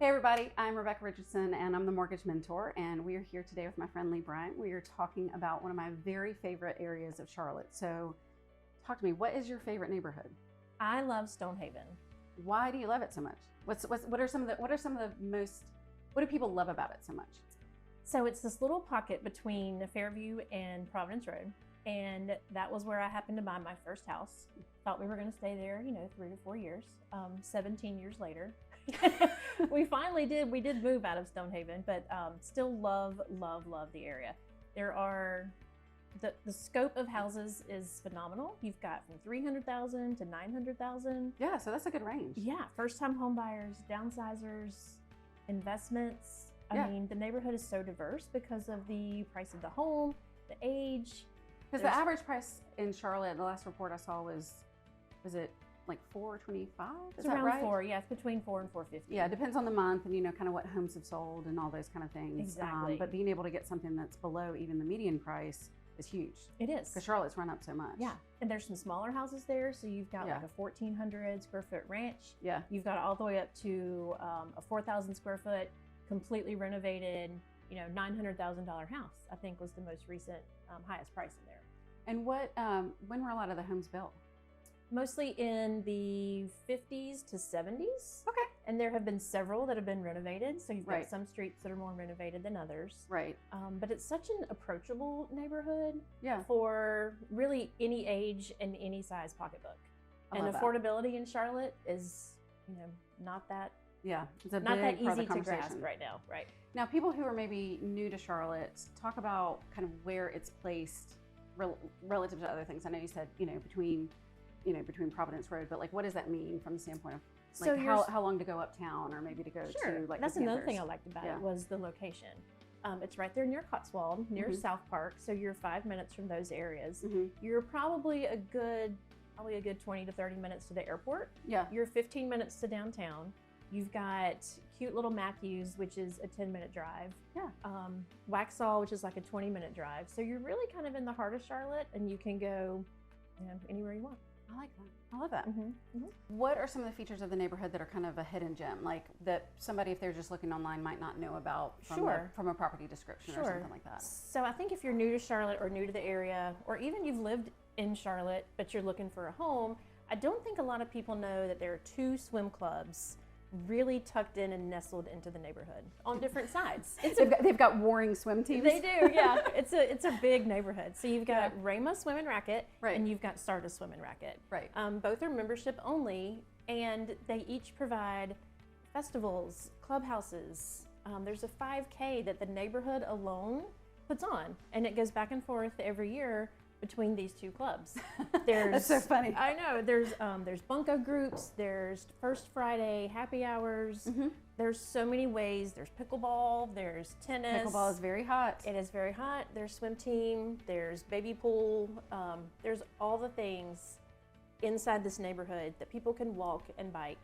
Hey everybody, I'm Rebecca Richardson and I'm the Mortgage Mentor, and we are here today with my friend Leigh Bryant. We are talking about one of my very favorite areas of Charlotte. So talk to me, what is your favorite neighborhood? I love Stonehaven. Why do you love it so much? What do people love about it so much? So it's this little pocket between Fairview and Providence Road. And that was where I happened to buy my first house. Thought we were going to stay there, 3 to 4 years. 17 years later, we finally did. We did move out of Stonehaven, but still love the area. There are, the scope of houses is phenomenal. You've got from 300,000 to 900,000. Yeah, so that's a good range. Yeah, first-time home buyers, downsizers, investments. I mean, the neighborhood is so diverse because of the price of the home, the age. Because the average price in Charlotte, the last report I saw was it like $425? It's around right? 4, yeah, it's between 4 and 450. Yeah, it depends on the month and kind of what homes have sold and all those kind of things. Exactly. But being able to get something that's below even the median price is huge. It is. Because Charlotte's run up so much. Yeah, and there's some smaller houses there, so you've got like a 1,400 square foot ranch. Yeah. You've got all the way up to a 4,000 square foot, completely renovated, $900,000 house, I think was the most recent highest price in there. And when were a lot of the homes built? Mostly in the 50s to 70s. Okay. And there have been several that have been renovated. So you've got some streets that are more renovated than others. Right. But it's such an approachable neighborhood Yeah. for really any age and any size pocketbook. And affordability in Charlotte is, not that it's a not big that easy to grasp right now. Right. Now, people who are maybe new to Charlotte, talk about kind of where it's placed relative to other things. I know you said, between Providence Road, but like, what does that mean from the standpoint of like how long to go uptown or maybe to go to like that's the another thing I liked about it was the location. It's right there near Cotswold, near South Park, so you're 5 minutes from those areas. You're probably a good 20 to 30 minutes to the airport. Yeah. You're 15 minutes to downtown. You've got cute little Matthews, which is a 10-minute drive. Yeah. Waxhaw, which is like a 20-minute drive. So you're really kind of in the heart of Charlotte, and you can go anywhere you want. I like that. I love that. What are some of the features of the neighborhood that are kind of a hidden gem, like that somebody, if they're just looking online, might not know about from a property description or something like that? So I think if you're new to Charlotte or new to the area, or even you've lived in Charlotte, but you're looking for a home, I don't think a lot of people know that there are 2 swim clubs really tucked in and nestled into the neighborhood on different sides. They've got warring swim teams. They do, yeah. It's a big neighborhood. So you've got Rama Swim and Racket, and you've got Stardust Swim and Racket. Right. Both are membership only, and they each provide festivals, clubhouses. There's a 5K that the neighborhood alone puts on, and it goes back and forth every year between these 2 clubs. That's so funny. I know. There's bunco groups. There's First Friday happy hours. There's so many ways. There's pickleball. There's tennis. Pickleball is very hot. It is very hot. There's swim team. There's baby pool. There's all the things inside this neighborhood that people can walk and bike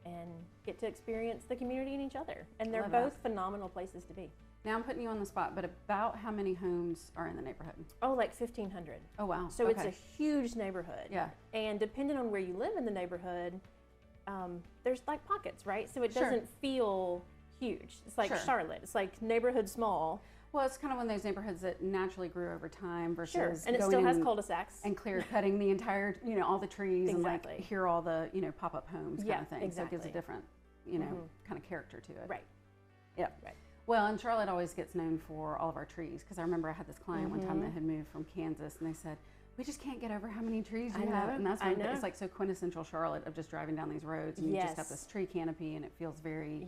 and get to experience the community and each other. And they're both phenomenal places to be. Now I'm putting you on the spot, but about how many homes are in the neighborhood? Oh, like 1,500. Oh, wow. So it's a huge neighborhood. Yeah. And depending on where you live in the neighborhood, there's like pockets, right? So it doesn't feel huge. It's like Charlotte. It's like neighborhood small. Well, it's kind of one of those neighborhoods that naturally grew over time versus and it still has cul-de-sacs. And clear cutting the entire, all the trees and like here all the, pop-up homes kind of thing. Exactly. So it gives a different, kind of character to it. Right. Yeah. Right. Well, and Charlotte always gets known for all of our trees, because I remember I had this client one time that had moved from Kansas, and they said, we just can't get over how many trees you have. And that's when it's like so quintessential Charlotte of just driving down these roads, and you just have this tree canopy, and it feels very,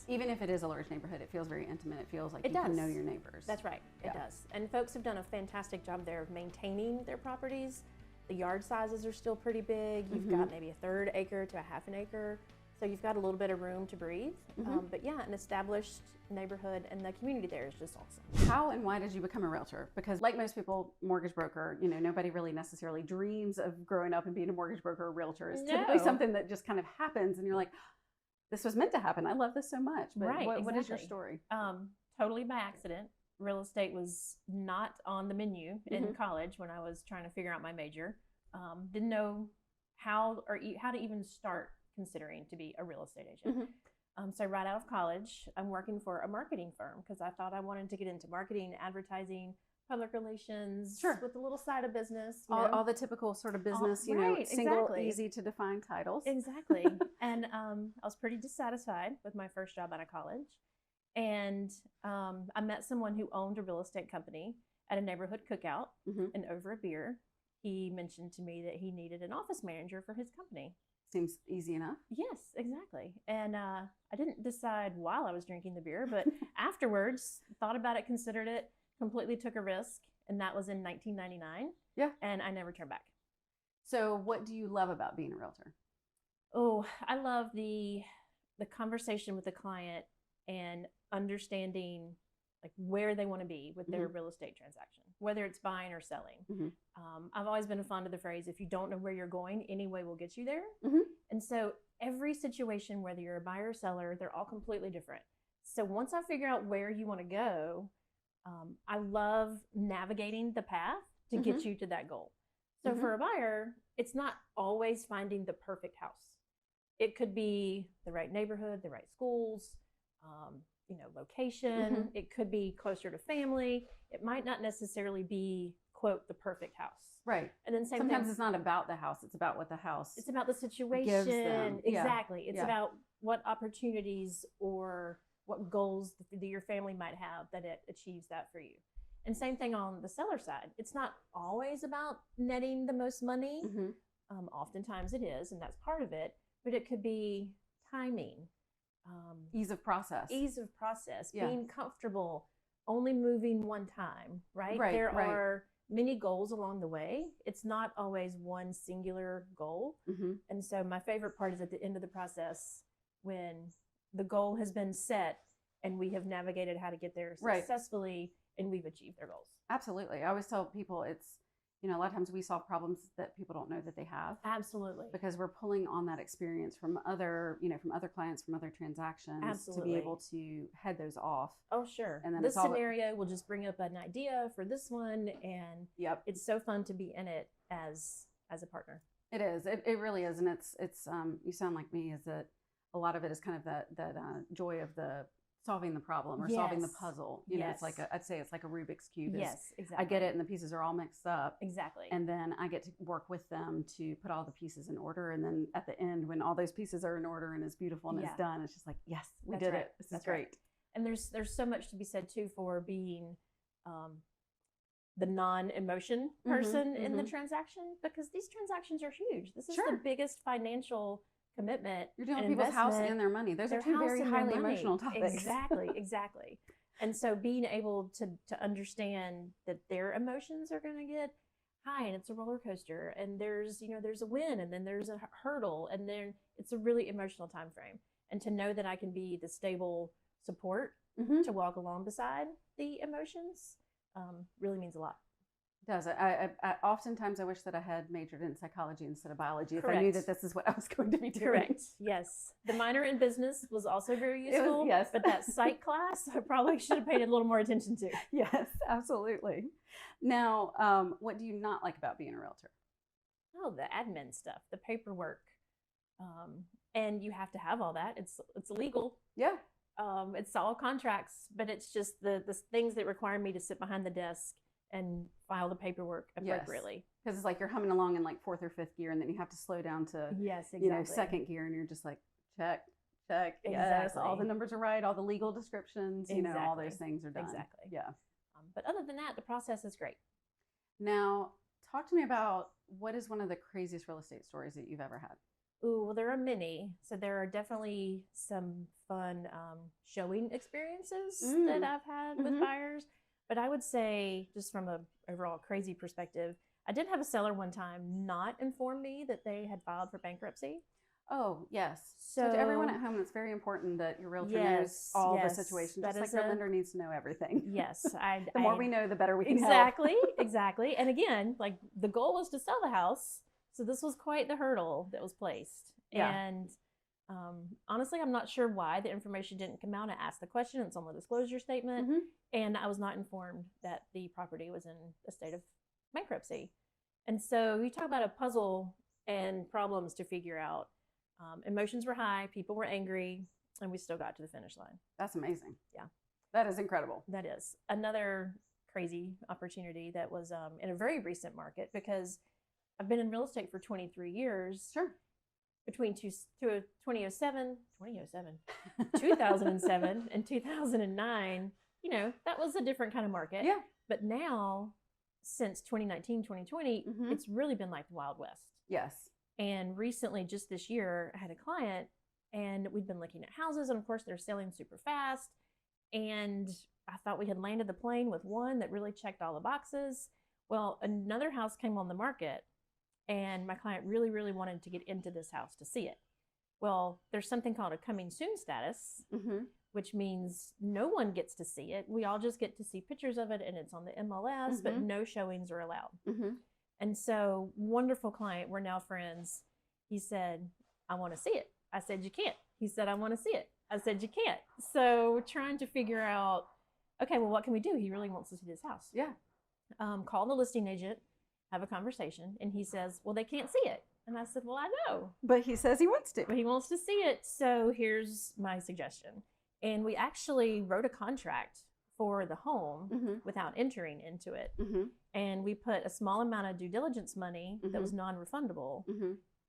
even if it is a large neighborhood, it feels very intimate. It feels like you can know your neighbors. That's right. It does. And folks have done a fantastic job there of maintaining their properties. The yard sizes are still pretty big. You've got maybe a 1/3 acre to a 1/2 acre. So you've got a little bit of room to breathe. But yeah, an established neighborhood, and the community there is just awesome. How and why did you become a realtor? Because like most people, mortgage broker, nobody really necessarily dreams of growing up and being a mortgage broker or realtor. It's typically something that just kind of happens, and you're like, this was meant to happen. I love this so much. But what is your story? Totally by accident. Real estate was not on the menu in college when I was trying to figure out my major. Didn't know how to even start considering to be a real estate agent. So right out of college, I'm working for a marketing firm because I thought I wanted to get into marketing, advertising, public relations, Sure, with a little side of business. All the typical sort of business, right, single, exactly. easy to define titles. Exactly. And I was pretty dissatisfied with my first job out of college. And I met someone who owned a real estate company at a neighborhood cookout. And over a beer, he mentioned to me that he needed an office manager for his company. Seems easy enough. Yes, exactly. And I didn't decide while I was drinking the beer, but afterwards, thought about it, considered it, completely took a risk. And that was in 1999. Yeah. And I never turned back. So what do you love about being a realtor? Oh, I love the conversation with the client and understanding like where they want to be with their real estate transaction, whether it's buying or selling. I've always been fond of the phrase, if you don't know where you're going, any way will get you there. And so every situation, whether you're a buyer or seller, they're all completely different. So once I figure out where you want to go, I love navigating the path to get you to that goal. So for a buyer, it's not always finding the perfect house. It could be the right neighborhood, the right schools, location. It could be closer to family. It might not necessarily be, quote, the perfect house. Right. And then sometimes it's not about the house. It's about what the house. It's about the situation. Gives them. Exactly. Yeah. It's about what opportunities or what goals that your family might have that it achieves that for you. And same thing on the seller side. It's not always about netting the most money. Oftentimes it is, and that's part of it. But it could be timing. Ease of process. Being comfortable, only moving one time, right? There are many goals along the way. It's not always one singular goal. And so my favorite part is at the end of the process when the goal has been set and we have navigated how to get there successfully and we've achieved their goals. Absolutely. I always tell people it's, a lot of times we solve problems that people don't know that they have. Absolutely. Because we're pulling on that experience from other, from other clients, from other transactions. Absolutely. To be able to head those off. Oh, sure. And then this scenario will just bring up an idea for this one. And it's so fun to be in it as a partner. It is. It really is. And it's you sound like me, is that a lot of it is kind of that joy of the solving the problem or solving the puzzle. It's like I'd say it's like a Rubik's Cube. Yes, exactly. I get it and the pieces are all mixed up. Exactly. And then I get to work with them to put all the pieces in order. And then at the end, when all those pieces are in order and it's beautiful and it's done, it's just like, yes, we did it. This is great. And there's so much to be said too for being the non-emotion person in the transaction, because these transactions are huge. This is the biggest financial commitment. You're dealing with people's house and their money. Those are two very highly emotional topics. Exactly. And so being able to understand that their emotions are going to get high and it's a roller coaster and there's a win and then there's a hurdle and then it's a really emotional time frame. And to know that I can be the stable support to walk along beside the emotions really means a lot. It does. I oftentimes I wish that I had majored in psychology instead of biology. If I knew that this is what I was going to be doing. Correct. Yes. The minor in business was also very useful. Yes. But that psych class, I probably should have paid a little more attention to. Yes, absolutely. Now, what do you not like about being a realtor? Oh, the admin stuff, the paperwork. And you have to have all that. It's legal. Yeah. It's all contracts, but it's just the things that require me to sit behind the desk and file the paperwork appropriately. Because it's like you're humming along in like fourth or fifth gear, and then you have to slow down to second gear, and you're just like check. Exactly. Yes, all the numbers are right, all the legal descriptions, all those things are done. Exactly. Yeah. But other than that, the process is great. Now, talk to me about what is one of the craziest real estate stories that you've ever had? Ooh, well, there are many. So there are definitely some fun showing experiences that I've had with buyers. But I would say, just from an overall crazy perspective, I did have a seller one time not inform me that they had filed for bankruptcy. Oh, yes. So to everyone at home, it's very important that your realtor knows all the situations. Just like your lender needs to know everything. Yes. The more we know, the better we can help. Exactly. And again, like the goal was to sell the house. So this was quite the hurdle that was placed. Yeah. And honestly, I'm not sure why the information didn't come out. I asked the question. It's on the disclosure statement. And I was not informed that the property was in a state of bankruptcy. And so you talk about a puzzle and problems to figure out. Emotions were high. People were angry. And we still got to the finish line. That's amazing. Yeah. That is incredible. That is. Another crazy opportunity that was in a very recent market, because I've been in real estate for 23 years. Sure. Between 2007 and 2009, you know, that was a different kind of market. Yeah. But now, since 2019, 2020, it's really been like the Wild West. Yes. And recently, just this year, I had a client, and we'd been looking at houses, and of course, they're selling super fast. And I thought we had landed the plane with one that really checked all the boxes. Well, another house came on the market, and my client really, really wanted to get into this house to see it. Well, there's something called a coming soon status, which means no one gets to see it. We all just get to see pictures of it, and it's on the MLS, but no showings are allowed. And so, wonderful client, we're now friends. He said, I want to see it. I said, you can't. He said, I want to see it. I said, you can't. So, trying to figure out, okay, well, what can we do? He really wants to see this house. Yeah. Call the listing agent, have a conversation, and he says, well, they can't see it. And I said, well, I know. But he says he wants to. But he wants to see it. So here's my suggestion. And we actually wrote a contract for the home without entering into it. And we put a small amount of due diligence money that was non-refundable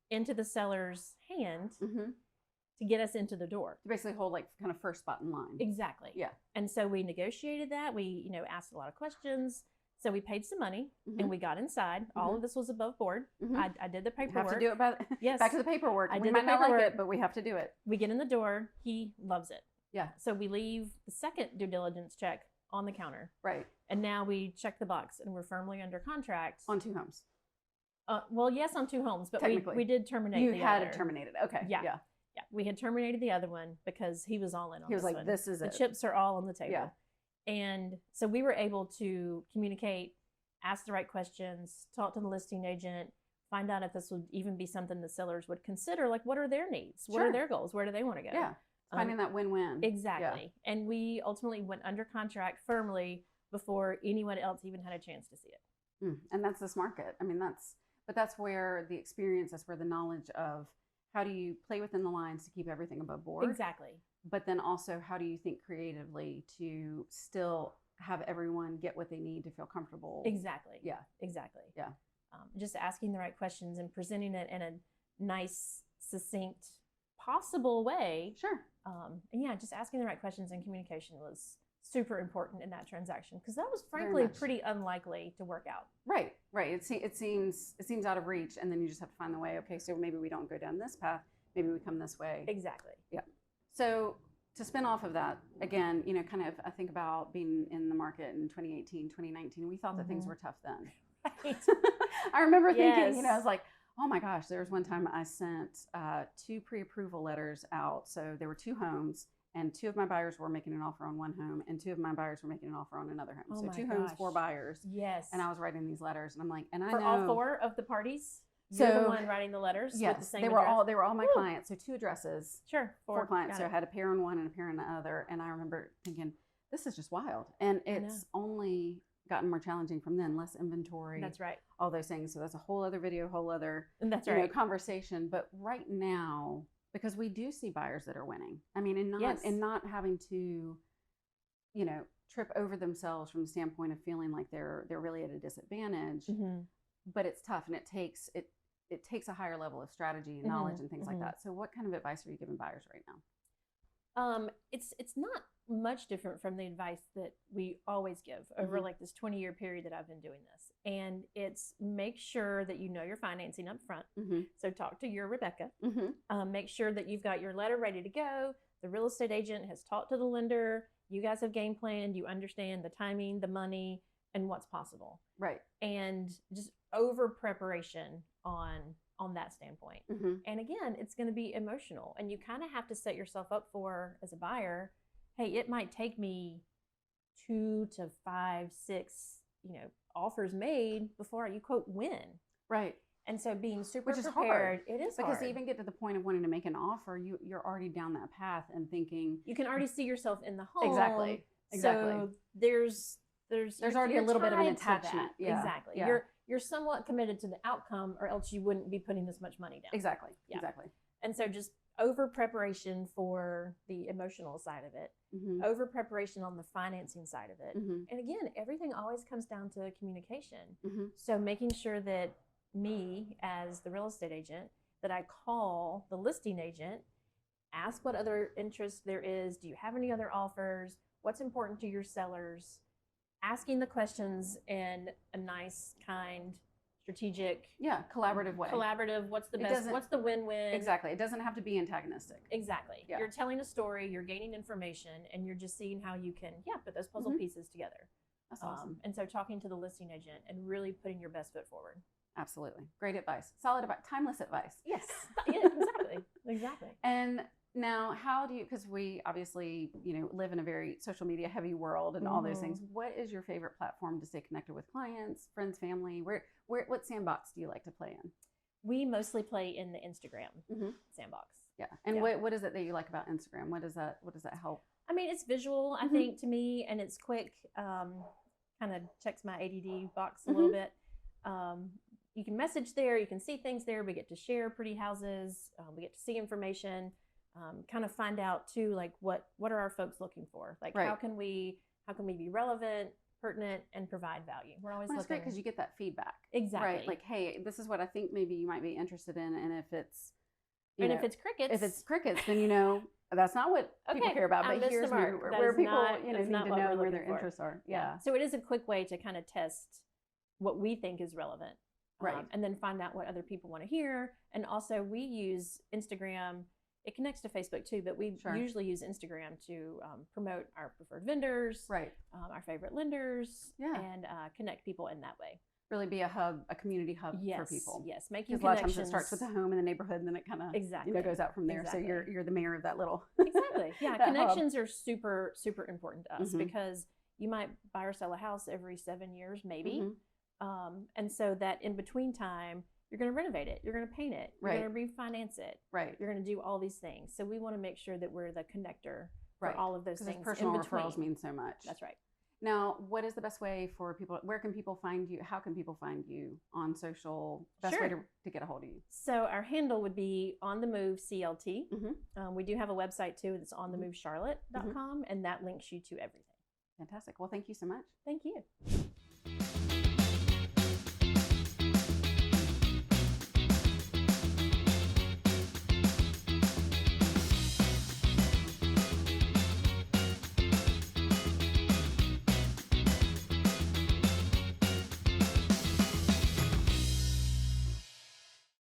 into the seller's hand to get us into the door. To basically hold like kind of first spot in line. Exactly. Yeah. And so we negotiated that. We, you know, asked a lot of questions. So we paid some money and we got inside. All of this was above board. I did the paperwork. Have to do it by yes. Back to the paperwork. I We did might the not like paperwork. it, but we have to do it. We get in the door. He loves it. Yeah. So we leave the second due diligence check on the counter. Right. And now we check the box and we're firmly under contract. On 2 homes. Well, yes, on 2 homes, but Technically. we did terminate You the had other. it terminated. Okay. Yeah. Yeah. Yeah. We had terminated the other one because he was all in on He was this like, one. this is the it. chips are all on the table. Yeah. And so we were able to communicate, ask the right questions, talk to the listing agent, find out if this would even be something the sellers would consider. Like, what are their needs? What Sure. are their goals? Where do they want to go? Yeah. Finding that win-win. Exactly. Yeah. And we ultimately went under contract firmly before anyone else even had a chance to see it. And that's this market. I mean, that's where the experience, that's where the knowledge of how do you play within the lines to keep everything above board. Exactly. But then also, how do you think creatively to still have everyone get what they need to feel comfortable? Exactly. Yeah. Exactly. Yeah. Just asking the right questions and presenting it in a nice, succinct, possible way. Sure. And yeah, just asking the right questions and communication was super important in that transaction, because that was frankly pretty unlikely to work out. Right. It seems out of reach, and then you just have to find the way. Okay, so maybe we don't go down this path. Maybe we come this way. Exactly. Yeah. So to spin off of that, again, you know, kind of, I think about being in the market in 2018, 2019. We thought that things were tough then. Right. I remember thinking, you know, I was like, oh my gosh, there was one time I sent 2 pre-approval letters out. So there were 2 homes, and 2 of my buyers were making an offer on one home, and 2 of my buyers were making an offer on another home. So 2 homes, 4 buyers. Yes. And I was writing these letters, and I'm like, and I for know all 4 of the parties. You're the one writing the letters. Yes, with the same they were all my clients. So 2 addresses. Sure. 4 clients. So I had a pair on one and a pair on the other. And I remember thinking, this is just wild. And it's only gotten more challenging from then. Less inventory. That's right. All those things. So that's a whole other video, whole other conversation. But right now, because we do see buyers that are winning. I mean, and not having to, you know, trip over themselves from the standpoint of feeling like they're really at a disadvantage. But it's tough, and it takes a higher level of strategy and knowledge and things like that. So what kind of advice are you giving buyers right now? It's not much different from the advice that we always give over like this 20-year period that I've been doing this. And it's make sure that you know your financing up front. So talk to your Rebecca. Make sure that you've got your letter ready to go. The real estate agent has talked to the lender. You guys have game planned. You understand the timing, the money, and what's possible. Right. And just over preparation on that standpoint. And again, it's going to be emotional, and you kind of have to set yourself up for, as a buyer, hey, it might take me 2 to 5, 6, you know, offers made before you quote win. Right. And so being super prepared, hard. It is because hard. to even get to the point of wanting to make an offer, you're already down that path and thinking you can already see yourself in the home. Exactly. So there's already a little bit of an attachment. Yeah. Exactly. Yeah. You're somewhat committed to the outcome, or else you wouldn't be putting this much money down. Exactly. Yeah. Exactly. And so just over preparation for the emotional side of it, over preparation on the financing side of it. And again, everything always comes down to communication. So making sure that me as the real estate agent, that I call the listing agent, ask what other interest there is. Do you have any other offers? What's important to your sellers? Asking the questions in a nice, kind, strategic, collaborative way. Collaborative. What's the best? What's the win-win? Exactly. It doesn't have to be antagonistic. Exactly. You're telling a story. You're gaining information, and you're just seeing how you can put those puzzle pieces together. That's awesome. And so talking to the listing agent and really putting your best foot forward. Absolutely. Great advice. Solid advice. Timeless advice. Yes. Exactly. Exactly. And now, how do you, because we obviously, live in a very social media heavy world and all those things. What is your favorite platform to stay connected with clients, friends, family? What sandbox do you like to play in? We mostly play in the Instagram sandbox. Yeah. And what is it that you like about Instagram? What does that help? I mean, it's visual, I think, to me, and it's quick. Kind of checks my ADD box a little bit. You can message there. You can see things there. We get to share pretty houses. We get to see information. Kind of find out too, like what are our folks looking for? Like how can we be relevant, pertinent, and provide value? We're always looking. That's great because you get that feedback. Exactly. Right. Like, hey, this is what I think maybe you might be interested in, and if it's if it's crickets, then that's not what people care about. But here's where people need to know where their interests are. Yeah. So it is a quick way to kind of test what we think is relevant, right? And then find out what other people want to hear. And also, we use Instagram. It connects to Facebook too, but we usually use Instagram to promote our preferred vendors, right? Our favorite lenders, and connect people in that way. Really be a hub, a community hub for people. Yes, making connections. A lot of times it starts with the home and the neighborhood, and then it kind of goes out from there. Exactly. So you're the mayor of that little exactly. Yeah, connections are super super important to us because you might buy or sell a house every 7 years, maybe, and so that in between time. You're going to renovate it. You're going to paint it. You're going to refinance it. Right. You're going to do all these things. So we want to make sure that we're the connector for all of those things. Personal referrals mean so much. That's right. Now, what is the best way for people? Where can people find you? How can people find you on social? Best way to get a hold of you. So our handle would be On The Move CLT. We do have a website too. It's onthemovecharlotte.com, and that links you to everything. Fantastic. Well, thank you so much. Thank you.